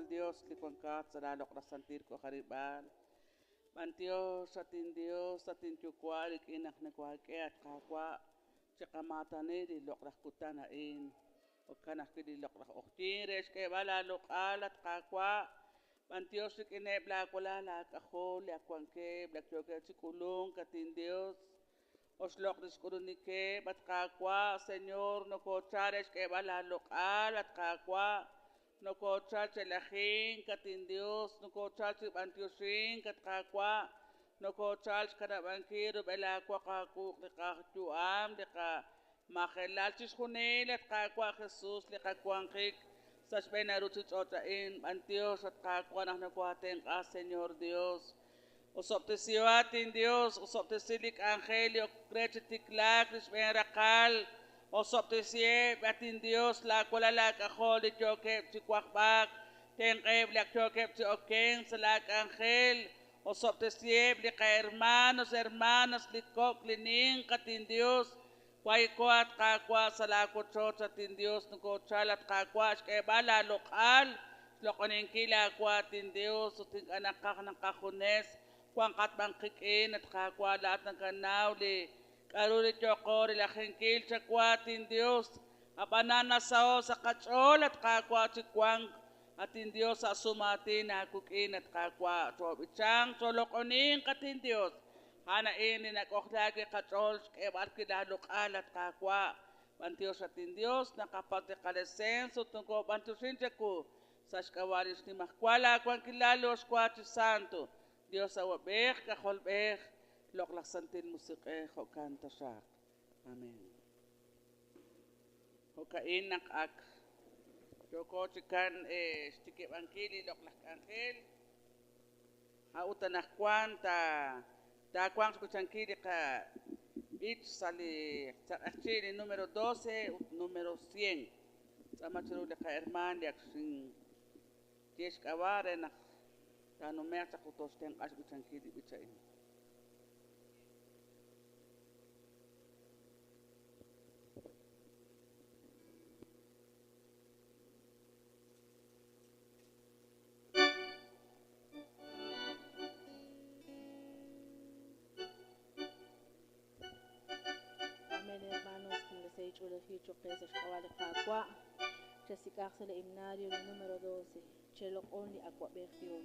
cual Dios que con cada lo sentir ko haribal. Mantios atin tukwal ikinak na kwalke at kakwa tsakamata ni di lokrak kutana in. O kanak di lokrak oktires ke bala lokal at kakwa. Mantios ikinebla kula la kakol ya kwanke blak yoke sikulong katin Dios. Os lokris kurunike bat kakwa Señor no kochares ke bala lokal at kakwa. No kochar chelajin katin Dios, no kochar chibantiosin kat kakwa, no kochar karabankiru bela kwa kakuk de kachuam de ka mahelal chishunel at kakwa Jesús le kakwankik sas benarutit ota in antios at kakwa na kuaten ka Señor Dios. Usoptesiwatin Dios, usoptesilik angelio krechetiklak risberakal. O soptesie batin Dios la kola la kajol de choque chikwakbak ten la choque chokeng salak angel o soptesie blika hermanos likok lining katin Dios kwai koat kakwa salako chota tin Dios nuko chalat kakwa ke bala lokal lokonin kila kwatin Dios uting anak ng kahunes kwang katbang kikin at kakwa lahat ng kanawli Karulit yokori la henkil sa kwatin Dios. Abanana sao sa kachol at kakwa chikwang atin Dios sa sumati na kukin at kakwa. So bichang solokonin katin Dios. Hana ini nakoklagi kachol kebat kidalukal at kakwa. Bantios atin Dios nakapate kalesenso tungko bantusin ko sa skawaris ni makwala kwang kilalos kwati santo. Dios sa wabek kaholbek. Loklak santin musike ho kanta sak. Amen. Ho kain ak. Joko chikan stike bangkili loklak angel. Ha utanak kwanta. Ta kwang kuchankili ka ich sali achili número 12 número 100. Sama chirule ka herman yak sing ties kaware nak tanu merta kutos ten as kuchankili bichain. Hicho Pesa Shawali Kakwa, Jessica Axel Himnario número 12, Chelo Only Aqua Bergios.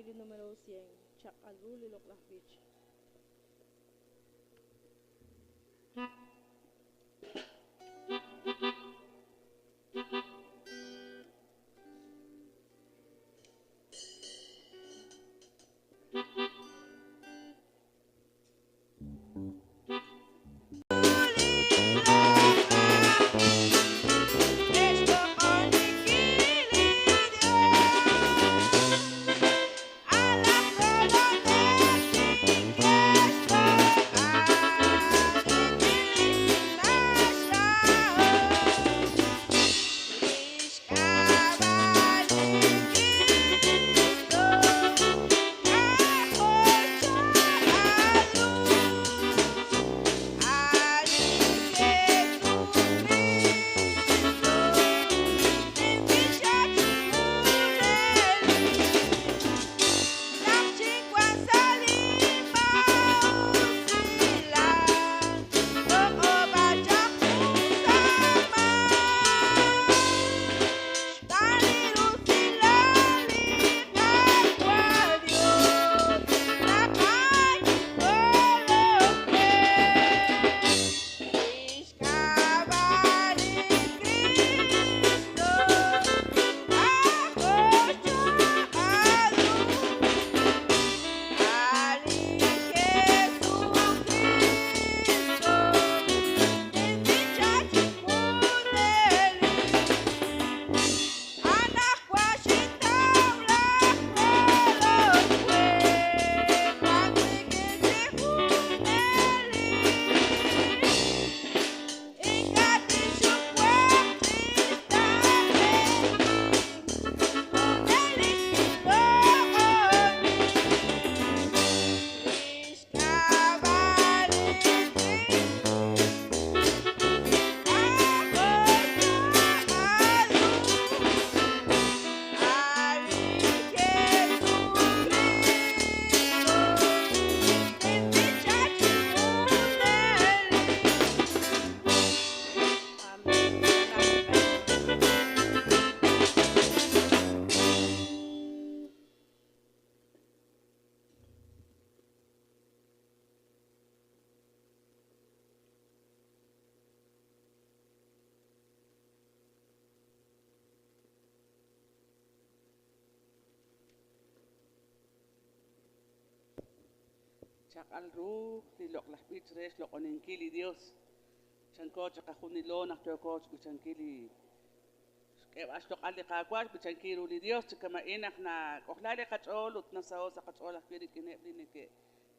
Evangelio número 100. Chakaluli Loklah Beach. Chakal ru ti Loklah Beach res lokoninkili Dios. Chanko chakahunilo nakchoko chankili. Kewas lokali kakwar chankiru li Dios chikama inak na kohlale kachol ut nasao sa kachol akpiri kinebli nike.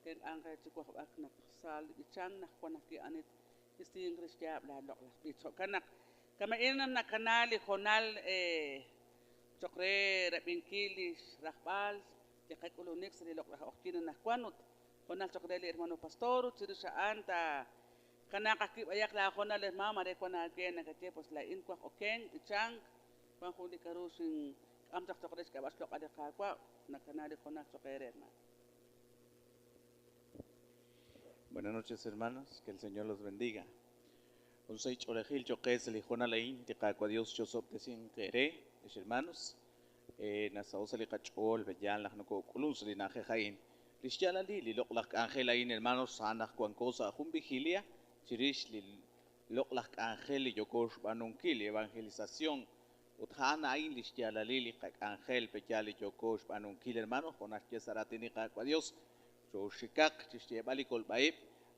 Ken angka chiko ak na sal ichang na kwanaki anit isting Kristiya bla Loklah Beach. Kanak kama inan na kanali honal chokre rapinkili rakbal yakak ulunik sa Loklah okina na kwanut. Honal chokdeli hermano pastor chiru saan ta kanakakip ayak la honal hermano re kwana ken nakate pos la in kwa okeng ichang kwan huli karusing amtak chokres ka bas lokade kwa na kanali honal chokere hermano. Buenas noches, hermanos, que el Señor los bendiga. Un soy Chorejil, Choques, el hijo Nalain, te caco a Dios, yo soy sin querer, hermanos. Nasaos el cachol, veyan la no colus, linaje jain. Lishala li loklak angelain, hermanos, sana cuan cosa, jun vigilia, chirish li loklak angel y yokosh banunkili, evangelización. Uthana ain lishala li angel, pechali yokosh banunkili, hermanos, con las que saratini caco a Dios. So shikak chiste bali kol baib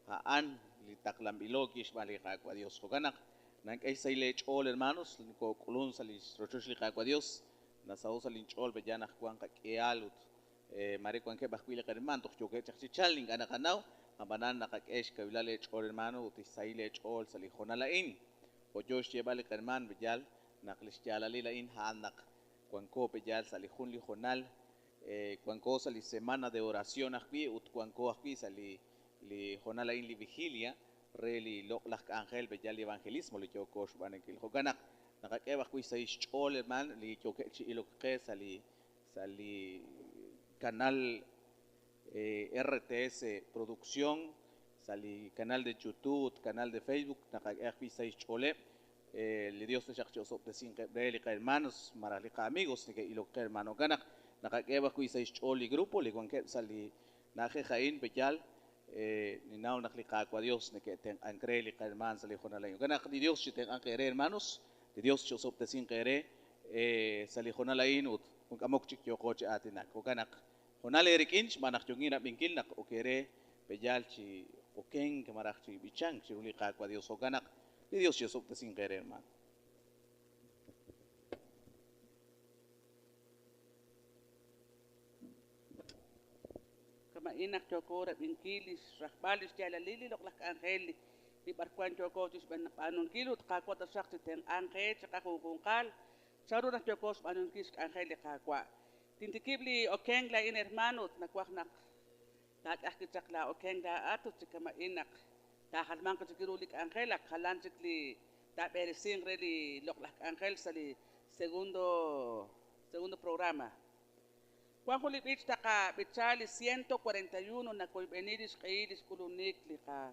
haan li taklam bilogish bali caco a Dios. Hoganak nang ay say lech all hermanos ko kulun sa li rochosh li caco a Dios. Nasao sa linchol bejana kuan kakialut mari kuan ke bakwila hermano tok choke chachchaling anakanaw abanan nakakesh kabila lech all hermano uti say lech all sa li honalain. O Josh bali hermano bejal naklistiala li lain hanak kuan ko bejal sa li honal. Cuan cosa li semana de oración aquí ut cuan cosa aquí sali li jonala in li vigilia re li loklah ángel be yali evangelismo li chokos ban en hoganak nakakeba kui sa chol herman li choke chi ilokhe sali canal RTS producción sali canal de YouTube canal de Facebook nakakeba kui sa chole li Dios te chachos de sin hermanos maralika amigos que ilokhe hermano ganak nakakeba ko isa ischoli grupo liguan ke sali nakejain pejal ninaw naklikakwa Dios ne que ten ancre li hermanos sali jona la gana di Dios chiten ancre hermanos de Dios chosop te sin querer sali jona la inut kung amok chik yo coche atinak ko kanak jona le rikinch manak jungina bingkil nak okere pejal chi okeng kamarak chi bichang chi uli kakwa Dios o kanak di Dios chosop te sin querer hermano. Mainak choko rap inkilis rakbalis tiala lili loklak angeli di barkwan choko tis ban panon kilut kakwa ta sakti ten angke tsaka kungkal saru na choko panon kis angeli kakwa tintikibli okeng la in hermano nakwak nak takak tsakla okeng da ato tsaka mainak tahalman ko tsikirulik angela kalan tsikli ta beresing reli loklak angel sali segundo programa. Juan Julipich taka bichali 141 na koy benidis kailis kulunik lika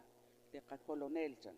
kolonel chan.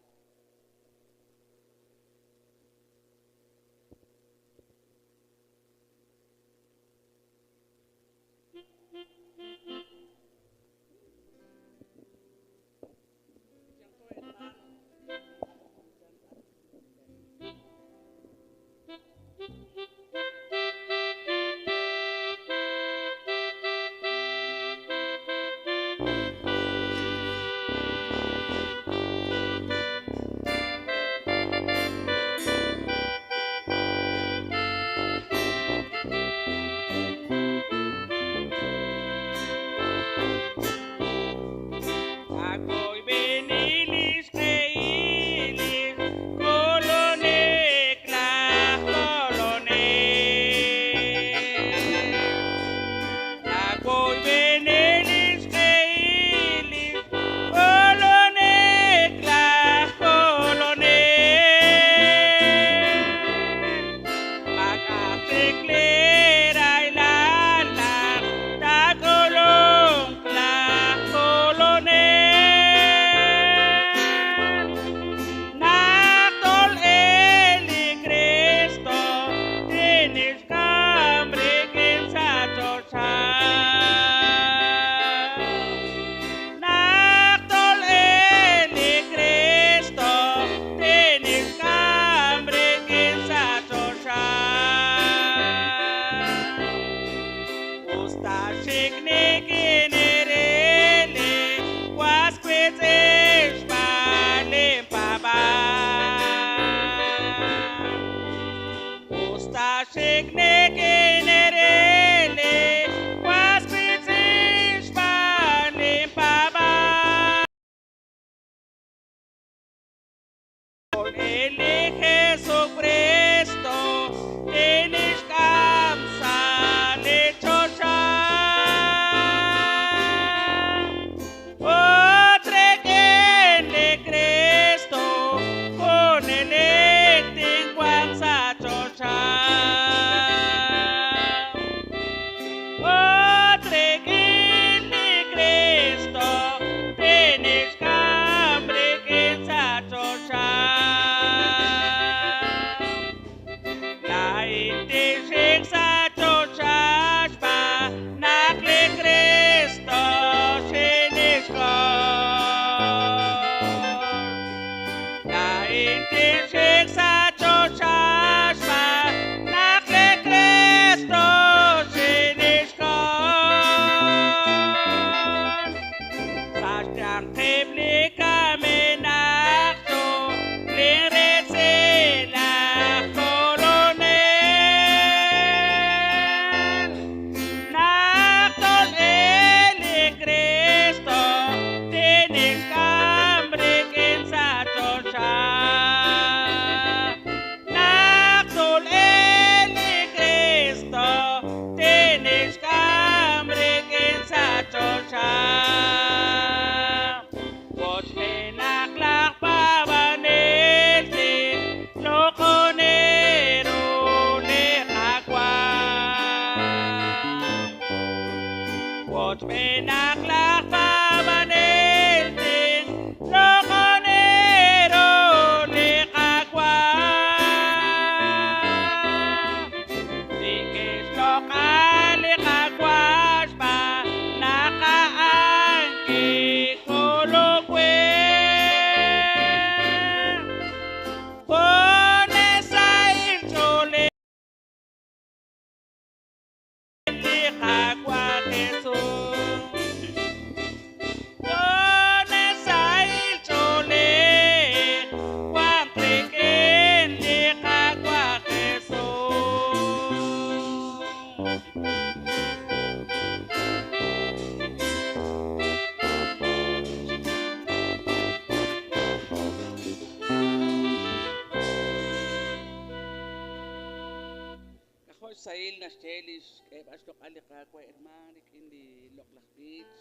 Kahoy sahil na stelis kay bastok ali kakwa hermano kindi loklak beach.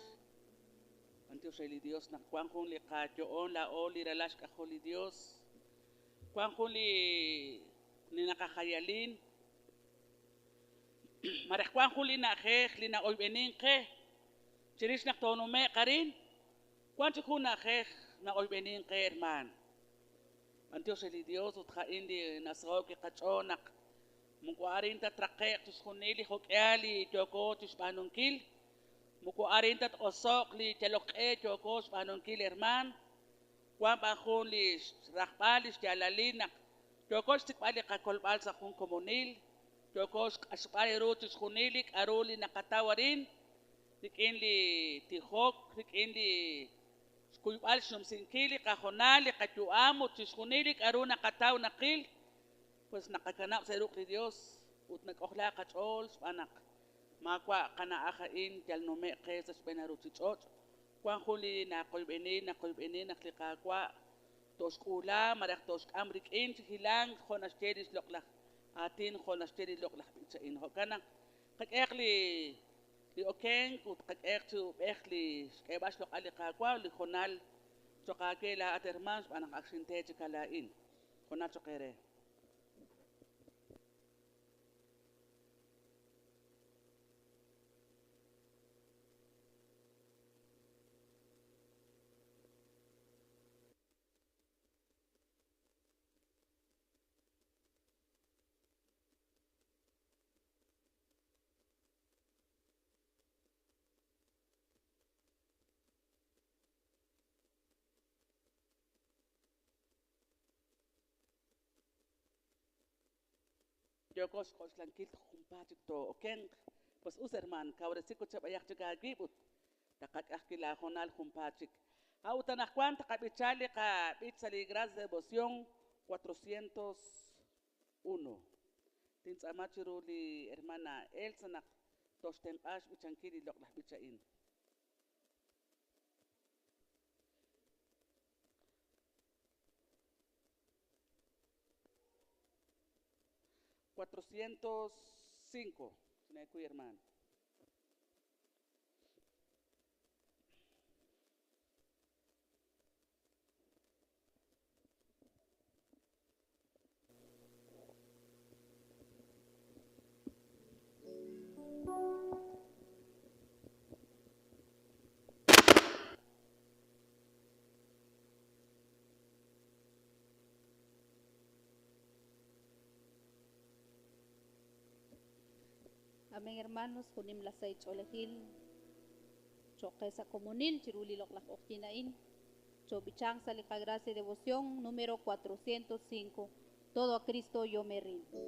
Antio sa Dios na kuang kung li kadyo on la o li relash ka Holy Dios. Kuang kung ni nakakayalin. Marek kuang kung li na kek li na oy bening ke. Chiris na tono me karin. Kuang kung na kek na oy bening ke herman. Antio sa Dios ut ka indi nasaw ke kachonak. Mukuarin ta trakek tus kunili hokyali joko tus panungkil. Mukuarin ta osok li chalok'e jokos panungkil herman. Kuan pakun li rakpalis jalalinak. Jokos tikpali kakolbal sa kung komunil. Jokos aspali rutus kunilik aruli nakatawarin. Tikin li tihok, tikin li kuypal sumsingkili kahonali kajuamo tus kunilik aru nakataw nakil. Pues nakakanap sa iruk ni Dios ut nag-okla kachol anak makwa kana akain jal no me ke sa benaru chichot kwan huli na kolbeni naklikakwa tos kula marak tos amrik in hilang khonas chedis loklak atin khonas chedis loklak sa in ho kana kakekli li okeng ut kakek tu ekli kay bas lok ali kakwa li khonal to kakela atermans anak aksinte kalain khonal to kere. Jokos kos langkil kumpatik to okeng pues userman kawresiko chabayak chiga gibut takat akila honal kumpatik au tanakwan takabichali ka bitsali gras devoción 401 tintsamachiru li hermana Elsa nak tosten ash bichankili loklah bichain 405 sinaku hermano. Aming hermanos, kunim lasay cholehil, choque sa comunil, chiruli loklak oktinain, chobichang sa likagrase devoción número 405, todo a Cristo yo me rindo.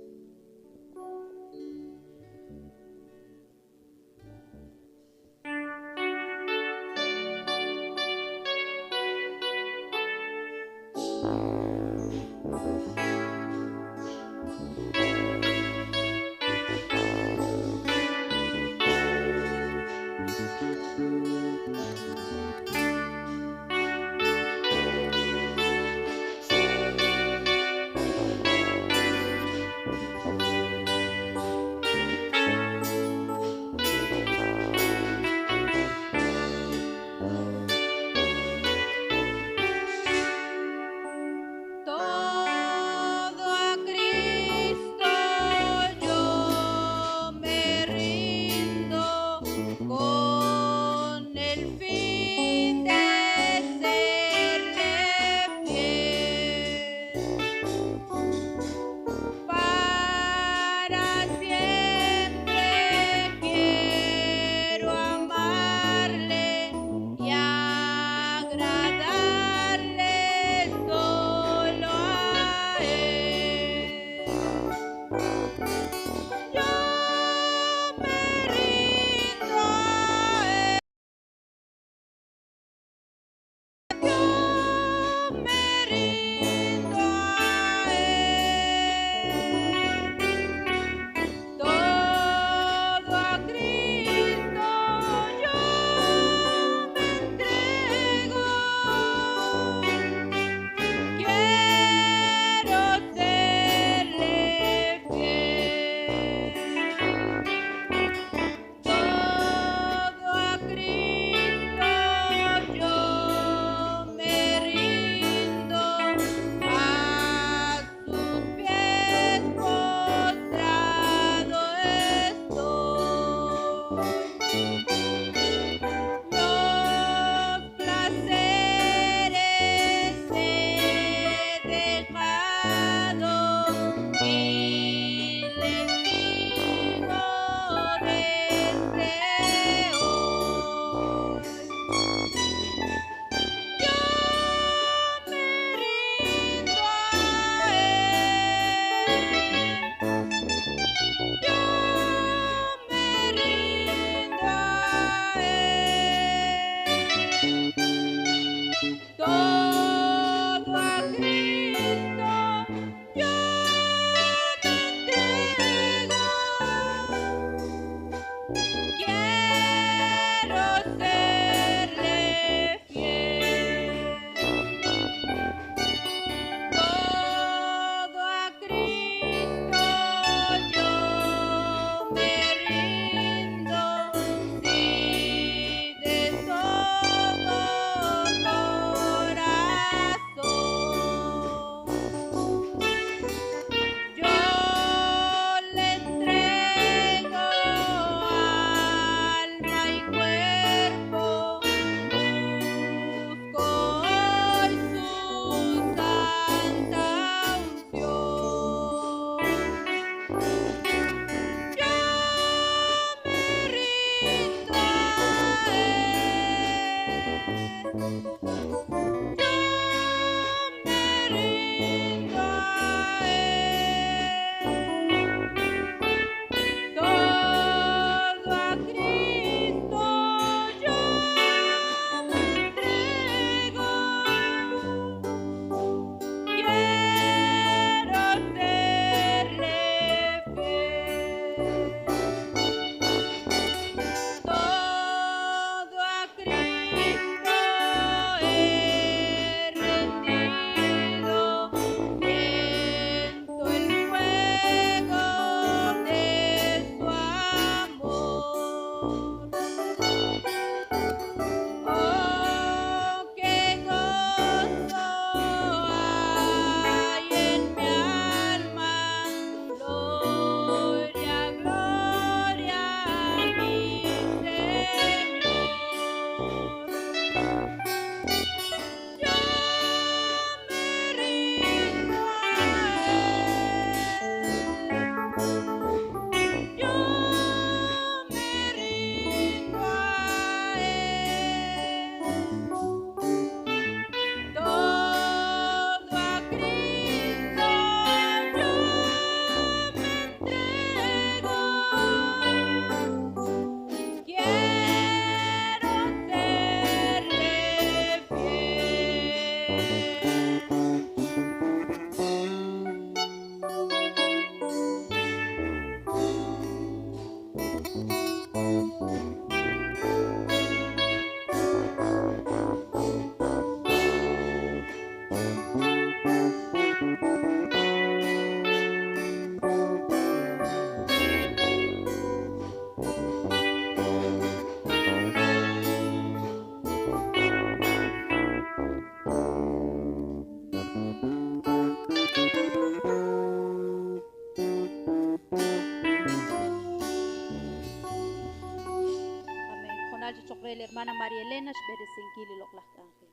Los placeres he dejado y les digo desde hoy. Yo me rindo a él. Yo me rindo a él. Todo a Cristo yo me entrego. Quiero serle fiel. Todo a Cristo yo me rindo, sí, de todo corazón. Yo le entrego alma y cuerpo, busco hoy su santa unción. Yo me rindo a él. Yo me rindo a él. Todo a Cristo yo me entrego. Quiero serle fiel. Todo a Cristo he rendido, siento el fuego de su amor. Oh, qué gozo hay en mi alma, gloria, gloria a mi Señor. Yo me rindo a él. Yo me rindo a él. Todo a Cristo yo me entrego. Quiero serle Amén. Jonal Chokrel, hermana María Elena, Shbere Senkili Loklak Ángel.